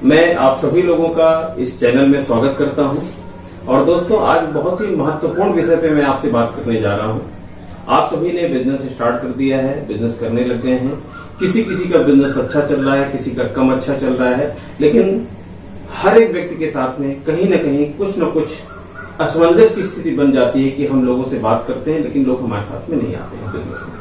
मैं आप सभी लोगों का इस चैनल में स्वागत करता हूं। और दोस्तों, आज बहुत ही महत्वपूर्ण विषय पे मैं आपसे बात करने जा रहा हूं। आप सभी ने बिजनेस स्टार्ट कर दिया है, बिजनेस करने लग गए हैं। किसी किसी का बिजनेस अच्छा चल रहा है, किसी का कम अच्छा चल रहा है, लेकिन हर एक व्यक्ति के साथ में कहीं न कहीं कुछ न कुछ असमंजस की स्थिति बन जाती है कि हम लोगों से बात करते हैं लेकिन लोग हमारे साथ में नहीं आते हैं बिजनेस में।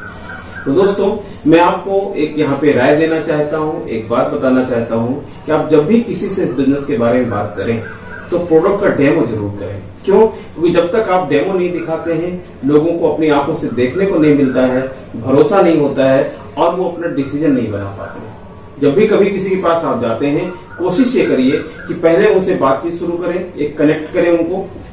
तो दोस्तों, मैं आपको एक यहाँ पे राय देना चाहता हूँ, एक बात बताना चाहता हूँ कि आप जब भी किसी से बिजनेस के बारे में बात करें तो प्रोडक्ट का डेमो जरूर करें। क्यों? क्योंकि जब तक आप डेमो नहीं दिखाते हैं, लोगों को अपनी आंखों से देखने को नहीं मिलता है, भरोसा नहीं होता है और वो अपना डिसीजन नहीं बना पाते हैं। जब भी कभी किसी के पास आप जाते हैं, कोशिश ये करिए कि पहले उनसे बातचीत शुरू करें, एक कनेक्ट करें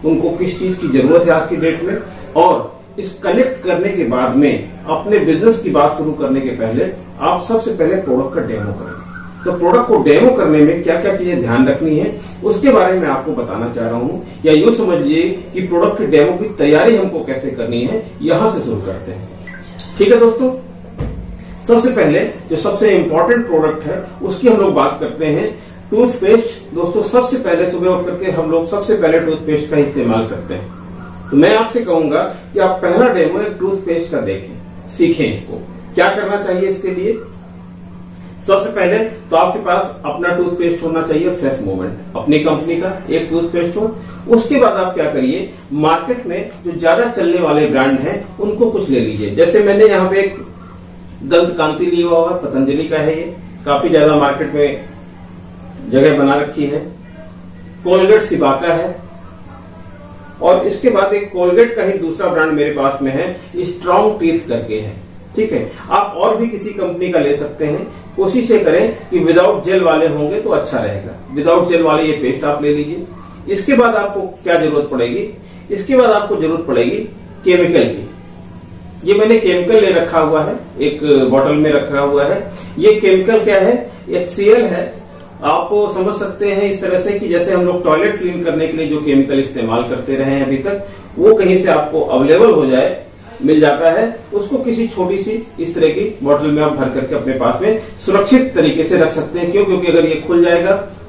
उनको किस चीज की जरूरत है आज की डेट में, और इस कनेक्ट करने के बाद में अपने बिजनेस की बात शुरू करने के पहले आप सबसे पहले प्रोडक्ट का डेमो करें। तो प्रोडक्ट को डेमो करने में क्या क्या चीजें ध्यान रखनी है उसके बारे में आपको बताना चाह रहा हूं, या यूं समझिए कि प्रोडक्ट के डेमो की तैयारी हमको कैसे करनी है, यहां से शुरू करते हैं। ठीक है दोस्तों, सबसे पहले जो सबसे इंपॉर्टेंट प्रोडक्ट है उसकी हम लोग बात करते हैं, टूथपेस्ट। दोस्तों, सबसे पहले सुबह उठ करके हम लोग सबसे पहले टूथपेस्ट का इस्तेमाल करते हैं। तो मैं आपसे कहूंगा कि आप पहला डेमो एक टूथपेस्ट का देखें, सीखें इसको। क्या करना चाहिए इसके लिए? सबसे पहले तो आपके पास अपना टूथपेस्ट होना चाहिए, फ्रेश मूवमेंट, अपनी कंपनी का एक टूथपेस्ट हो। उसके बाद आप क्या करिए, मार्केट में जो ज्यादा चलने वाले ब्रांड हैं उनको कुछ ले लीजिए। जैसे मैंने यहाँ पे एक दंत कांति लिया हुआ, पतंजलि का है, ये काफी ज्यादा मार्केट में जगह बना रखी है। कोलगेट सिबाका है, और इसके बाद एक कोलगेट का ही दूसरा ब्रांड मेरे पास में है, स्ट्रॉन्ग टीथ करके है। ठीक है, आप और भी किसी कंपनी का ले सकते हैं। कोशिश ये करें कि विदाउट जेल वाले होंगे तो अच्छा रहेगा। विदाउट जेल वाले ये पेस्ट आप ले लीजिए। इसके बाद आपको क्या जरूरत पड़ेगी? इसके बाद आपको जरूरत पड़ेगी केमिकल की। ये मैंने केमिकल ले रखा हुआ है, एक बॉटल में रखा हुआ है। ये केमिकल क्या है? HCl है। आप समझ सकते हैं इस तरह से कि जैसे हम लोग टॉयलेट क्लीन करने के लिए जो केमिकल इस्तेमाल करते रहे हैं अभी तक, वो कहीं से आपको अवेलेबल हो जाए, मिल जाता है, उसको किसी छोटी सी इस तरह की बोतल में आप भर करके अपने पास में सुरक्षित तरीके से रख सकते हैं। क्यों? क्योंकि अगर ये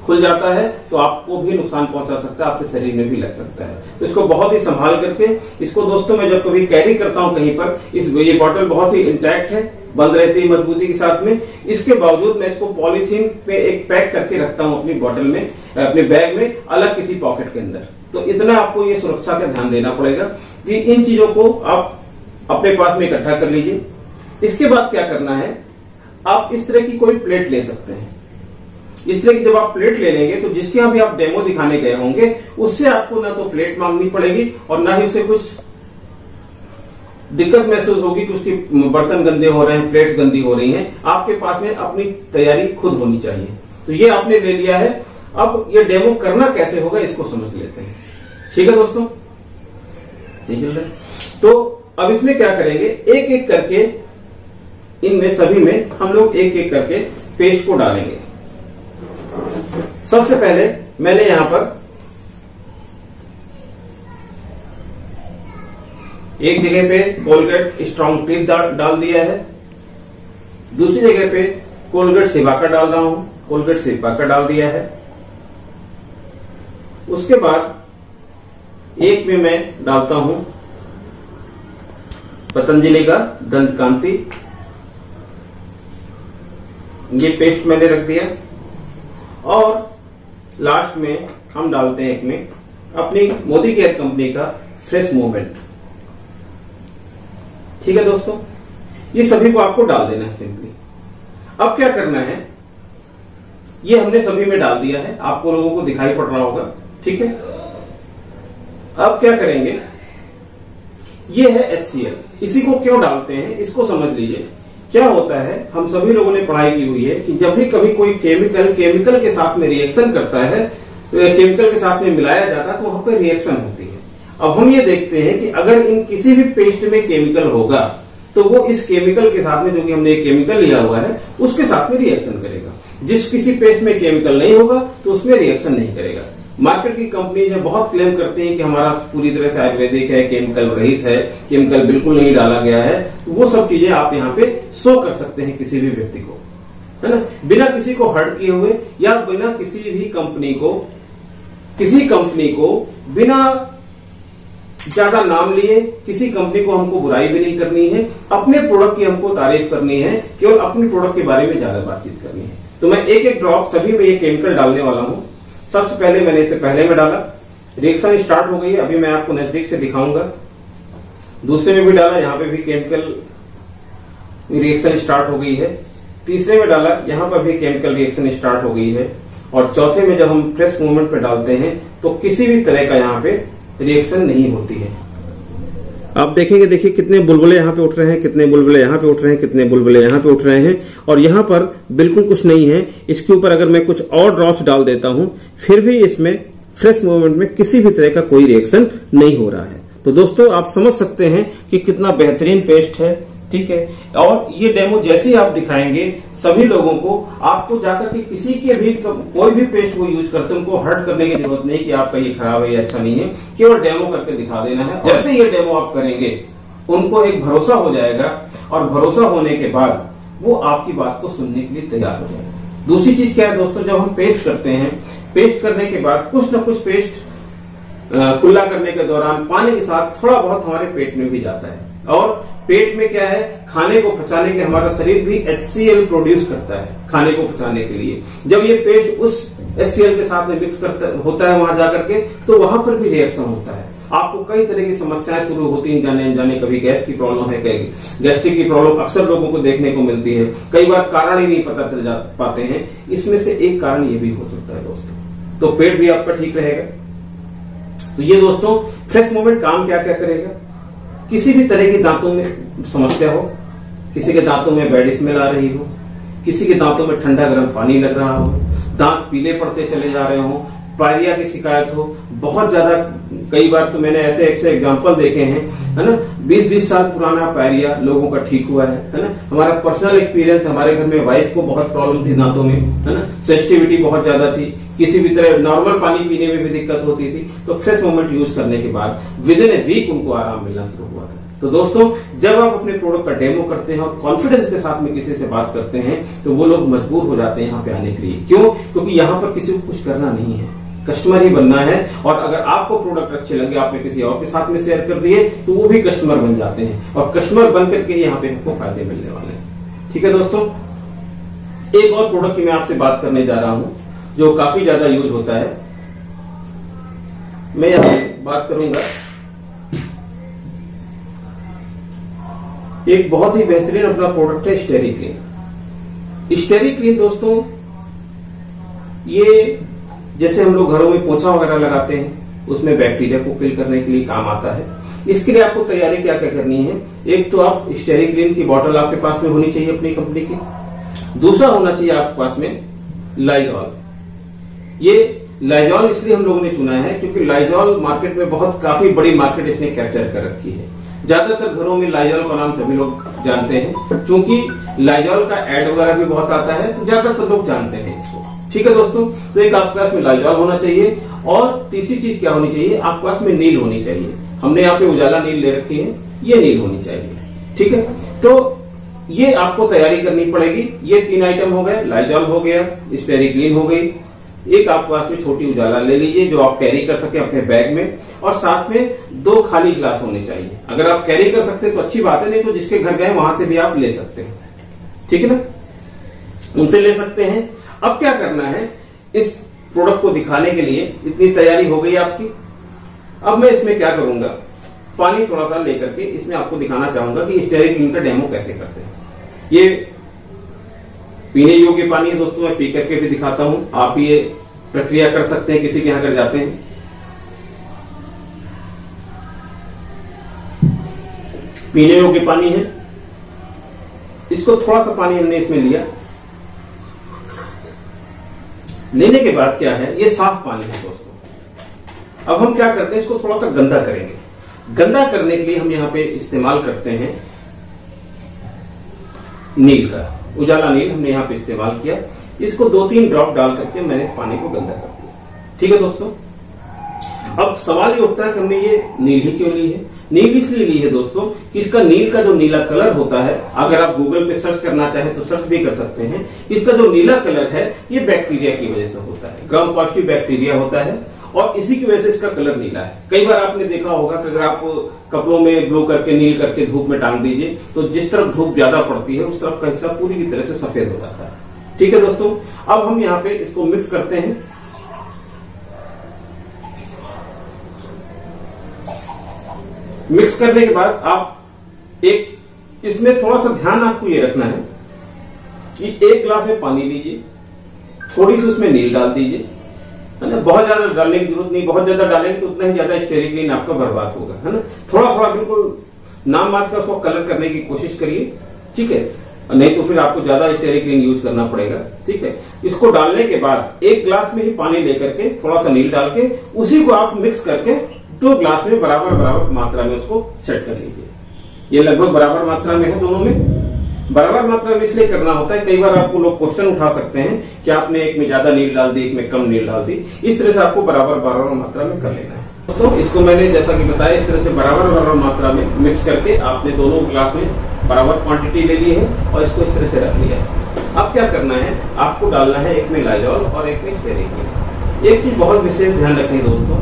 खुल जाता है तो आपको भी नुकसान पहुंचा सकता है, आपके शरीर में भी लग सकता है। तो इसको बहुत ही संभाल करके, इसको दोस्तों मैं जब कभी कैरी करता हूं कहीं पर, ये बॉटल बहुत ही इंटैक्ट है, बंद रहती है मजबूती के साथ में। इसके बावजूद मैं इसको पॉलीथीन पे एक पैक करके रखता हूं अपनी बॉटल में, अपने बैग में, अलग किसी पॉकेट के अंदर। तो इतना आपको ये सुरक्षा का ध्यान देना पड़ेगा कि इन चीजों को आप अपने पास में इकट्ठा कर लीजिए। इसके बाद क्या करना है, आप इस तरह की कोई प्लेट ले सकते हैं। इस तरह की जब आप प्लेट ले लेंगे तो जिसके यहां भी आप डेमो दिखाने गए होंगे उससे आपको ना तो प्लेट मांगनी पड़ेगी और ना ही उससे कुछ दिक्कत महसूस होगी कि उसके बर्तन गंदे हो रहे हैं, प्लेट्स गंदी हो रही हैं। आपके पास में अपनी तैयारी खुद होनी चाहिए। तो ये आपने ले लिया है। अब ये डेमो करना कैसे होगा इसको समझ लेते हैं। ठीक है दोस्तों, ठीक है। तो अब इसमें क्या करेंगे, एक एक करके इनमें सभी में हम लोग एक एक करके पेस्ट को डालेंगे। सबसे पहले मैंने यहां पर एक जगह पे कोलगेट स्ट्रॉन्ग टीथ डाल दिया है, दूसरी जगह पे कोलगेट सिबाका डाल रहा हूं, कोलगेट सिबाका डाल दिया है। उसके बाद एक में मैं डालता हूं पतंजलि का दंत कांति, ये पेस्ट मैंने रख दिया। और लास्ट में हम डालते हैं एक में अपनी मोदी केयर कंपनी का फ्रेश मूवमेंट। ठीक है दोस्तों, ये सभी को आपको डाल देना है सिंपली। अब क्या करना है, ये हमने सभी में डाल दिया है, आपको लोगों को दिखाई पड़ रहा होगा। ठीक है, अब क्या करेंगे, ये है HCl। इसी को क्यों डालते हैं इसको समझ लीजिए। क्या होता है, हम सभी लोगों ने पढ़ाई की हुई है कि जब भी कभी कोई केमिकल के साथ में रिएक्शन करता है, तो केमिकल के साथ में मिलाया जाता है तो वहां पर रिएक्शन होती है। अब हम ये देखते हैं कि अगर इन किसी भी पेस्ट में केमिकल होगा तो वो इस केमिकल के साथ में, जो कि हमने एक केमिकल लिया हुआ है, उसके साथ में रिएक्शन करेगा। जिस किसी पेस्ट में केमिकल नहीं होगा तो उसमें रिएक्शन नहीं करेगा। मार्केट की कंपनीज बहुत क्लेम करती हैं कि हमारा पूरी तरह से आयुर्वेदिक है, केमिकल रहित है, केमिकल बिल्कुल नहीं डाला गया है। तो वो सब चीजें आप यहाँ पे शो कर सकते हैं किसी भी व्यक्ति को। है ना, बिना किसी को हर्ट किए हुए या बिना किसी भी कंपनी को बिना ज्यादा नाम लिए, किसी कंपनी को हमको बुराई भी नहीं करनी है, अपने प्रोडक्ट की हमको तारीफ करनी है, केवल अपने प्रोडक्ट के बारे में ज्यादा बातचीत करनी है। तो मैं एक एक ड्रॉप सभी में ये केमिकल डालने वाला हूं। सबसे पहले मैंने इसे पहले में डाला, रिएक्शन स्टार्ट हो गई है, अभी मैं आपको नजदीक से दिखाऊंगा। दूसरे में भी डाला, यहां पे भी केमिकल रिएक्शन स्टार्ट हो गई है। तीसरे में डाला, यहां पर भी केमिकल रिएक्शन स्टार्ट हो गई है। और चौथे में जब हम प्रेस मूवमेंट पे डालते हैं तो किसी भी तरह का यहां पे रिएक्शन नहीं होती है। आप देखेंगे, देखिए कितने बुलबुले यहाँ पे उठ रहे हैं, कितने बुलबुले यहाँ पे उठ रहे हैं, कितने बुलबुले यहाँ पे उठ रहे हैं, और यहाँ पर बिल्कुल कुछ नहीं है। इसके ऊपर अगर मैं कुछ और ड्रॉप्स डाल देता हूं फिर भी इसमें फ्रेश मूवमेंट में किसी भी तरह का कोई रिएक्शन नहीं हो रहा है। तो दोस्तों आप समझ सकते हैं कि कितना बेहतरीन पेस्ट है, ठीक है। और ये डेमो जैसे ही आप दिखाएंगे सभी लोगों को, आपको जाकर के किसी के भी कोई भी पेस्ट वो यूज करते हैं उनको हर्ट करने की जरूरत नहीं कि आपका ये खराब है या अच्छा नहीं है, केवल डेमो करके दिखा देना है। जैसे ये डेमो आप करेंगे उनको एक भरोसा हो जाएगा, और भरोसा होने के बाद वो आपकी बात को सुनने के लिए तैयार हो जाएगा। दूसरी चीज क्या है दोस्तों, जब हम पेस्ट करते हैं, पेस्ट करने के बाद कुछ न कुछ पेस्ट कुल्ला करने के दौरान पानी के साथ थोड़ा बहुत हमारे पेट में भी जाता है। और पेट में क्या है, खाने को पचाने के हमारा शरीर भी HCl प्रोड्यूस करता है खाने को पचाने के लिए। जब ये पेस्ट उस HCl के साथ में मिक्स होता है वहां जाकर के, तो वहां पर भी रिएक्शन होता है। आपको कई तरह की समस्याएं शुरू होती हैं जाने अनजाने। कभी गैस की प्रॉब्लम है, कभी गैस्ट्रिक की प्रॉब्लम अक्सर लोगों को देखने को मिलती है। कई बार कारण ही नहीं पता चल पाते हैं। इसमें से एक कारण ये भी हो सकता है दोस्तों। तो पेट भी आपका ठीक रहेगा। तो ये दोस्तों फ्रेश मूवमेंट काम क्या क्या करेगा, किसी भी तरह के दांतों में समस्या हो, किसी के दांतों में बैड स्मेल आ रही हो, किसी के दांतों में ठंडा गर्म पानी लग रहा हो, दांत पीले पड़ते चले जा रहे हो, पायरिया की शिकायत हो बहुत ज्यादा। कई बार तो मैंने ऐसे एग्जांपल देखे हैं, है ना, 20-20 साल पुराना पायरिया लोगों का ठीक हुआ है ना। हमारा पर्सनल एक्सपीरियंस, हमारे घर में वाइफ को बहुत प्रॉब्लम थी दांतों में, है ना, सेंसिटिविटी बहुत ज्यादा थी, किसी भी तरह नॉर्मल पानी पीने में भी दिक्कत होती थी। तो फ्रेश मूवमेंट यूज करने के बाद विद इन ए वीक उनको आराम मिलना शुरू हुआ था। तो दोस्तों जब आप अपने प्रोडक्ट का डेमो करते हैं और कॉन्फिडेंस के साथ में किसी से बात करते हैं तो वो लोग मजबूर हो जाते हैं यहाँ पे आने के लिए। क्यों? क्योंकि यहाँ पर किसी को कुछ करना नहीं है, कस्टमर ही बनना है। और अगर आपको प्रोडक्ट अच्छे लगे, आपने किसी और के साथ में शेयर कर दिए, तो वो भी कस्टमर बन जाते हैं, और कस्टमर बन करके यहाँ पे हमको फायदे मिलने वाले हैं। ठीक है दोस्तों, एक और प्रोडक्ट की मैं आपसे बात करने जा रहा हूं जो काफी ज्यादा यूज होता है। मैं यहाँ बात करूंगा एक बहुत ही बेहतरीन अपना प्रोडक्ट है स्टेरिक्लीन। स्टेरिक्लीन दोस्तों ये जैसे हम लोग घरों में पोछा वगैरह लगाते हैं, उसमें बैक्टीरिया को किल करने के लिए काम आता है। इसके लिए आपको तैयारी क्या क्या करनी है, एक तो आप स्टेरिक्लीन की बोतल आपके पास में होनी चाहिए अपनी कंपनी की। दूसरा होना चाहिए आपके पास में लाइजॉल। ये लाइजॉल इसलिए हम लोगों ने चुना है क्योंकि लाइजॉल मार्केट में काफी बड़ी मार्केट इसने कैप्चर कर रखी है। ज्यादातर घरों में लाइजॉल का नाम सभी लोग जानते हैं, क्योंकि लाइजॉल का एड वगैरह भी बहुत आता है, तो ज्यादातर लोग जानते हैं इसको। ठीक है दोस्तों, तो एक आपके पास में लाइजॉल होना चाहिए, और तीसरी चीज क्या होनी चाहिए, आपके पास में नील होनी चाहिए। हमने यहाँ पे उजाला नील ले रखी है, ये नील होनी चाहिए। ठीक है, तो ये आपको तैयारी करनी पड़ेगी। ये 3 आइटम हो गए, लाइजॉल हो गया, स्टेरिक्लीन हो गई, एक आपके पास में छोटी उजाला ले लीजिए जो आप कैरी कर सके अपने बैग में, और साथ में 2 खाली ग्लास होने चाहिए। अगर आप कैरी कर सकते हैं तो अच्छी बात है, नहीं तो जिसके घर गए वहां से भी आप ले सकते हैं। ठीक है ना, उनसे ले सकते हैं। अब क्या करना है, इस प्रोडक्ट को दिखाने के लिए इतनी तैयारी हो गई आपकी। अब मैं इसमें क्या करूंगा, पानी थोड़ा सा लेकर के इसमें आपको दिखाना चाहूंगा कि स्टेरिक्लीन का डेमो कैसे करते हैं। ये पीने योग्य पानी है दोस्तों, मैं पी करके भी दिखाता हूं। आप ये प्रक्रिया कर सकते हैं किसी के यहां अगर जाते हैं। पीने योग्य पानी है, इसको थोड़ा सा पानी हमने इसमें लिया। लेने के बाद क्या है, ये साफ पानी है दोस्तों। अब हम क्या करते हैं, इसको थोड़ा सा गंदा करेंगे। गंदा करने के लिए हम यहाँ पे इस्तेमाल करते हैं नील का, उजाला नील हमने यहाँ पे इस्तेमाल किया। इसको 2-3 ड्रॉप डाल करके मैंने इस पानी को गंदा कर दिया। ठीक है दोस्तों, अब सवाल ये उठता है कि हमने ये नील ही क्यों ली है। नील इसलिए ली है दोस्तों कि इसका नील का जो नीला कलर होता है, अगर आप गूगल पे सर्च करना चाहें तो सर्च भी कर सकते हैं। इसका जो नीला कलर है ये बैक्टीरिया की वजह से होता है, ग्राम पॉजिटिव बैक्टीरिया होता है और इसी की वजह से इसका कलर नीला है। कई बार आपने देखा होगा कि अगर आप कपड़ों में ब्लू करके नील करके धूप में टांग दीजिए तो जिस तरफ धूप ज्यादा पड़ती है उस तरफ का हिस्सा पूरी की तरह से सफेद हो जाता है। ठीक है दोस्तों, अब हम यहाँ पे इसको मिक्स करते हैं। मिक्स करने के बाद आप एक इसमें थोड़ा सा ध्यान आपको ये रखना है कि 1 गिलास में पानी लीजिए, थोड़ी सी उसमें नील डाल दीजिए, है ना। बहुत ज्यादा डालने की जरूरत नहीं, बहुत ज्यादा डालेंगे तो उतना ही ज्यादा स्टेरिक आपका बर्बाद होगा, है ना। थोड़ा थोड़ा बिल्कुल नाम मात्र का उसको कलर करने की कोशिश करिए, ठीक है, नहीं तो फिर आपको ज्यादा स्टेरिक यूज करना पड़ेगा। ठीक है, इसको डालने के बाद 1 गिलास में ही पानी लेकर के थोड़ा सा नील डाल के उसी को आप मिक्स करके 2 गिलास में बराबर बराबर मात्रा में उसको सेट कर लीजिए। ये लगभग बराबर मात्रा में है, दोनों में बराबर मात्रा में इसलिए करना होता है, कई बार आपको लोग क्वेश्चन उठा सकते हैं कि आपने एक में ज्यादा नील डाल दी, एक में कम नील डाल दी। इस तरह से आपको बराबर बराबर मात्रा में कर लेना है दोस्तों। इसको मैंने जैसा कि बताया इस तरह से बराबर बराबर मात्रा में मिक्स करके आपने दोनों गिलास में बराबर क्वांटिटी ले ली है और इसको इस तरह से रख लिया है। अब क्या करना है, आपको डालना है एक में लाइजॉल और एक में स्टेरिक। एक चीज बहुत विशेष ध्यान रखनी दोस्तों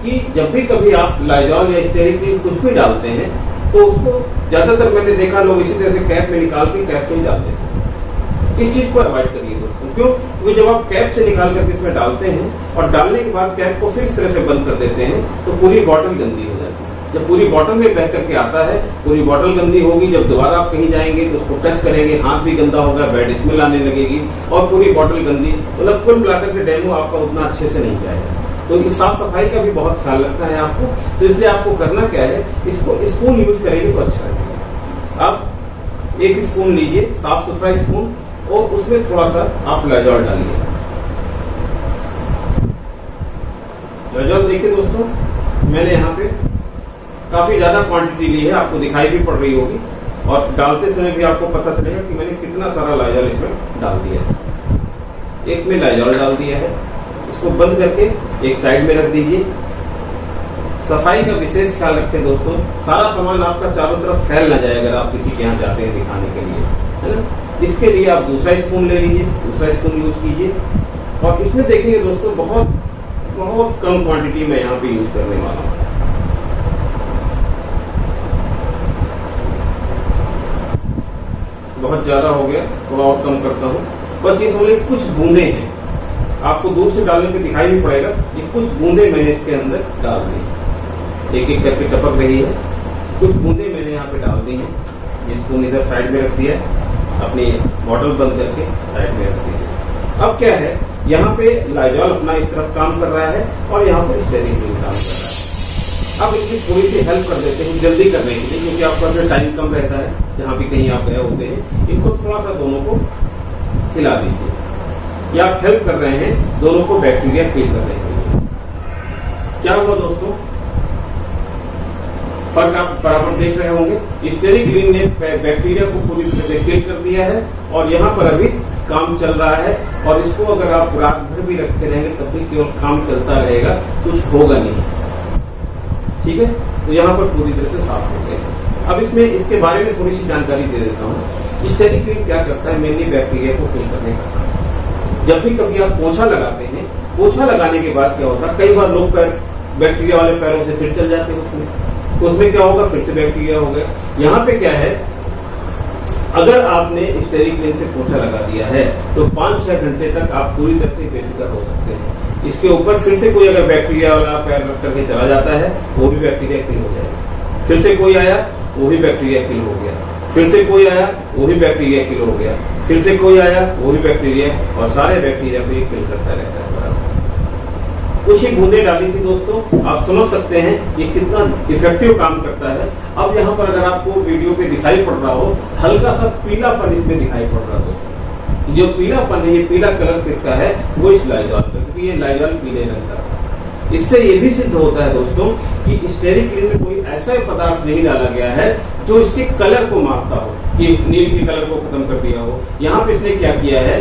कि जब भी कभी आप लाइजॉल या स्टेरिक कुछ भी डालते हैं तो उसको ज्यादातर मैंने देखा लोग इसी तरह से कैप में निकाल के कैप से ही डालते हैं। इस चीज को अवॉइड करिए दोस्तों। क्यों? क्योंकि जब आप कैप से निकाल करके इसमें डालते हैं और डालने के बाद कैप को फिर इस तरह से बंद कर देते हैं तो पूरी बॉटल गंदी हो जाती है। जब पूरी बॉटल में बह करके आता है, पूरी बॉटल गंदी होगी, जब दोबारा आप कहीं जाएंगे तो उसको टच करेंगे, हाथ भी गंदा होगा, बैड स्मेल आने लगेगी और पूरी बॉटल गंदी, मतलब कुल मिलाकर के डेमो आपका उतना अच्छे से नहीं जाएगा। तो इस साफ सफाई का भी बहुत ख्याल रखना है आपको। तो इसलिए आपको करना क्या है, इसको स्पून यूज करेंगे तो अच्छा रहेगा। आप 1 स्पून लीजिए, साफ सुथरा स्पून, और उसमें थोड़ा सा आप लाइजॉल डालिए। लाइजॉल देखिए दोस्तों, मैंने यहाँ पे काफी ज्यादा क्वांटिटी ली है, आपको दिखाई भी पड़ रही होगी और डालते समय भी आपको पता चलेगा कि मैंने कितना सारा लाइजॉल इसमें डाल दिया है। 1 में लाइजॉल डाल दिया है, इसको बंद करके एक साइड में रख दीजिए। सफाई का विशेष ख्याल रखें दोस्तों, सारा सामान आपका चारों तरफ फैल ना जाए अगर आप किसी के यहाँ जाते हैं दिखाने के लिए, है ना। इसके लिए आप दूसरा स्पून ले लीजिए, दूसरा स्पून यूज कीजिए और इसमें देखेंगे दोस्तों बहुत बहुत कम क्वांटिटी में यहाँ पे यूज करने वाला हूँ। बहुत ज्यादा हो गया, थोड़ा और कम करता हूँ। बस ये समझ लीजिए कुछ बूंदे हैं, आपको दूर से डालने पे दिखाई भी पड़ेगा, ये कुछ बूंदे मैंने इसके अंदर डाल दी, एक एक करके टपक रही है। कुछ बूंदे मैंने यहाँ पे डाल दी हैं। ये स्पून इधर साइड में रख दिया, अपनी बॉटल बंद करके साइड में रख दिया। अब क्या है, यहाँ पे लाइजॉल अपना इस तरफ काम कर रहा है और यहाँ पर स्टेरिक काम कर रहा है। अब इनकी थोड़ी सी हेल्प कर देते हैं जल्दी करने के लिए, क्योंकि आपका जो टाइम कम रहता है, जहाँ भी कहीं आप गए होते हैं, इनको थोड़ा सा दोनों को हिला दीजिए। या आप हेल्प कर रहे हैं दोनों को बैक्टीरिया किल करने के लिए। क्या हुआ दोस्तों, फर्क आप बराबर देख रहे होंगे। स्टेरिक क्लीन ने बैक्टीरिया को पूरी तरह से किल कर दिया है और यहाँ पर अभी काम चल रहा है और इसको अगर आप रात भर भी रखे रहेंगे तब भी केवल काम चलता रहेगा, कुछ होगा नहीं। ठीक है, तो यहाँ पर पूरी तरह से साफ हो गया। अब इसमें इसके बारे में थोड़ी सी जानकारी दे देता हूँ। स्टेरिक क्लीन क्या करता है, मेनली बैक्टीरिया को किल करने का काम। जब भी कभी आप पोछा लगाते हैं, पोछा लगाने के बाद क्या होता है, कई बार लोग बैक्टीरिया वाले पैरों से फिर चल जाते हैं उसमें, तो उसमें क्या होगा, फिर से बैक्टीरिया हो गया। यहाँ पे क्या है, अगर आपने स्टेरिक क्लीन से पोछा लगा दिया है तो 5-6 घंटे तक आप पूरी तरह से बेफिक्र हो सकते हैं। इसके ऊपर फिर से कोई अगर बैक्टीरिया वाला पैर रख करके चला जाता है, वो भी बैक्टीरिया किल हो जाएगा। फिर से कोई आया, वो भी बैक्टीरिया किल हो गया। फिर से कोई आया, वो भी बैक्टीरिया किल हो गया। फिर से कोई आया, वो भी बैक्टीरिया, और सारे बैक्टीरिया को ये किल करता रहता है बराबर। कुछ ही बूंदे डाली थी दोस्तों, आप समझ सकते हैं ये कितना इफेक्टिव काम करता है। अब यहाँ पर अगर आपको वीडियो पे दिखाई पड़ रहा हो, हल्का सा पीलापन इसमें दिखाई पड़ रहा है दोस्तों। जो पीलापन है, ये पीला कलर किसका है, वो इस लाइजॉल का, क्योंकि ये लाइजॉल पीले रंग का। इससे ये भी सिद्ध होता है दोस्तों कि स्टेरिक क्लीन में कोई ऐसा पदार्थ नहीं डाला गया है जो इसके कलर को मापता हो, कि नील के कलर को खत्म कर दिया हो। यहाँ पे इसने क्या किया है,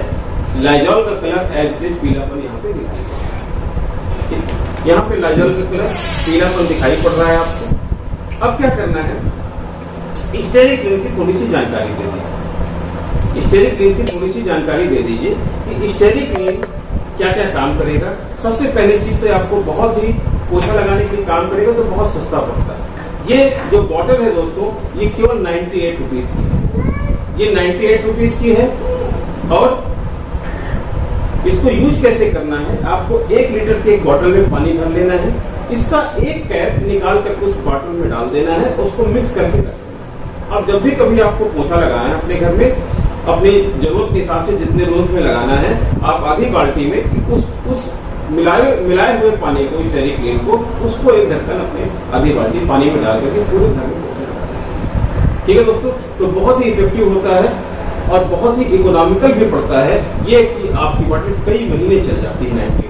लाइजॉल का कलर एज इट पीलापन यहाँ पे दिखाई पड़ रहा है। यहाँ पे लाइजॉल का कलर पीलापन दिखाई पड़ रहा है आपको, अब क्या करना है, स्टेरिक क्लीन की थोड़ी सी जानकारी दे दीजिए। स्टेरिक क्लीन की थोड़ी सी जानकारी दे दीजिए कि स्टेरिक क्लीन क्या क्या काम करेगा। सबसे पहली चीज तो आपको बहुत ही पोछा लगाने के लिए काम करेगा, तो बहुत सस्ता पड़ता है। ये जो बॉटल है दोस्तों, ये केवल 98 रुपीज की है। ये 98 रुपीज की है। और इसको यूज कैसे करना है, आपको 1 लीटर के एक बॉटल में पानी भर लेना है, इसका एक कैप निकाल कर उस बॉटल में डाल देना है, उसको मिक्स करके रख देना। अब जब भी कभी आपको पोछा लगाना है अपने घर में, अपनी जरूरत के हिसाब से जितने रोज में लगाना है, आप आधी बाल्टी में उस मिलाए हुए पानी को, स्टेरिक क्लीन को, उसको एक ढक्कन अपने आधी बाल्टी पानी में डाल करके पूरे घर में पोछा लगा सकते हैं। ठीक है दोस्तों, तो बहुत ही इफेक्टिव होता है और बहुत ही इकोनॉमिकल भी पड़ता है ये कि आपकी बॉटल कई महीने चल जाती है 98 रुपए।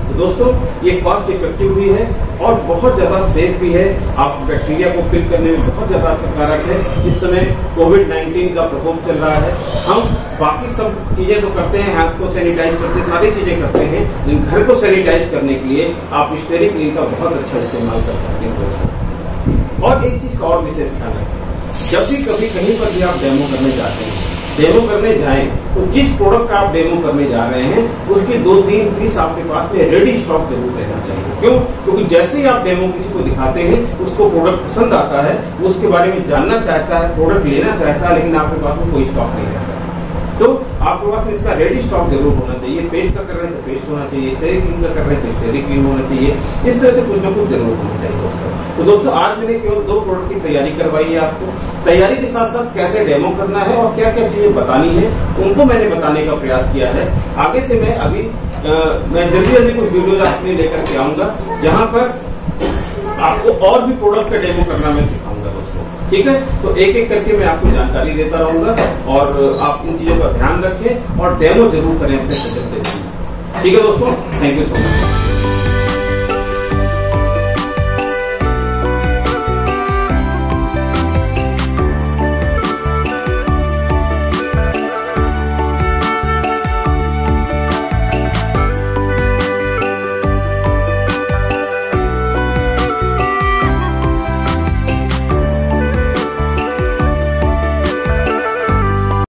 तो दोस्तों ये कॉस्ट इफेक्टिव भी है और बहुत ज्यादा सेफ भी है। आप बैक्टीरिया को किल करने में बहुत ज्यादा असरकारक है। इस समय कोविड-19 का प्रकोप चल रहा है, हम बाकी सब चीजें तो करते हैं, हाथ को सैनिटाइज करते हैं, सारी चीजें करते हैं, लेकिन घर को सैनिटाइज करने के लिए आप स्टेरिक क्लीन का बहुत अच्छा इस्तेमाल कर सकते हैं दोस्तों। और एक चीज का और विशेष ख्याल रखें, जब भी कभी कहीं पर भी आप डेमो करने जाते हैं, डेमो करने जाएं तो जिस प्रोडक्ट का आप डेमो करने जा रहे हैं उसकी 2-3 पीस आपके पास में रेडी स्टॉक जरूर रहना चाहिए। क्यों? क्योंकि जैसे ही आप डेमो किसी को दिखाते हैं, उसको प्रोडक्ट पसंद आता है, वो उसके बारे में जानना चाहता है, प्रोडक्ट लेना चाहता है, लेकिन आपके पास में कोई स्टॉक नहीं रहता है। तो आपके पास इसका रेडी स्टॉक जरूर होना चाहिए। पेस्ट का कर रहे हैं तो पेस्ट होना चाहिए, स्टेरिक क्लीन का कर रहे हैं तो स्टेरिक क्लीन होना चाहिए। इस तरह से कुछ ना कुछ जरूर होना चाहिए दोस्तों। तो दोस्तों आज मैंने केवल 2 प्रोडक्ट की तैयारी करवाई है आपको। तैयारी के साथ साथ कैसे डेमो करना है और क्या क्या चीजें बतानी है, उनको मैंने बताने का प्रयास किया है। आगे से मैं मैं जल्दी कुछ वीडियोज अपने लेकर के आऊंगा, जहां पर आपको और भी प्रोडक्ट का डेमो करना मैं सिखाऊंगा दोस्तों। ठीक है, तो एक एक करके मैं आपको जानकारी देता रहूंगा और आप इन चीजों का ध्यान रखें और डेमो जरूर करें अपने सेटअप पे। ठीक है दोस्तों, थैंक यू सो मच।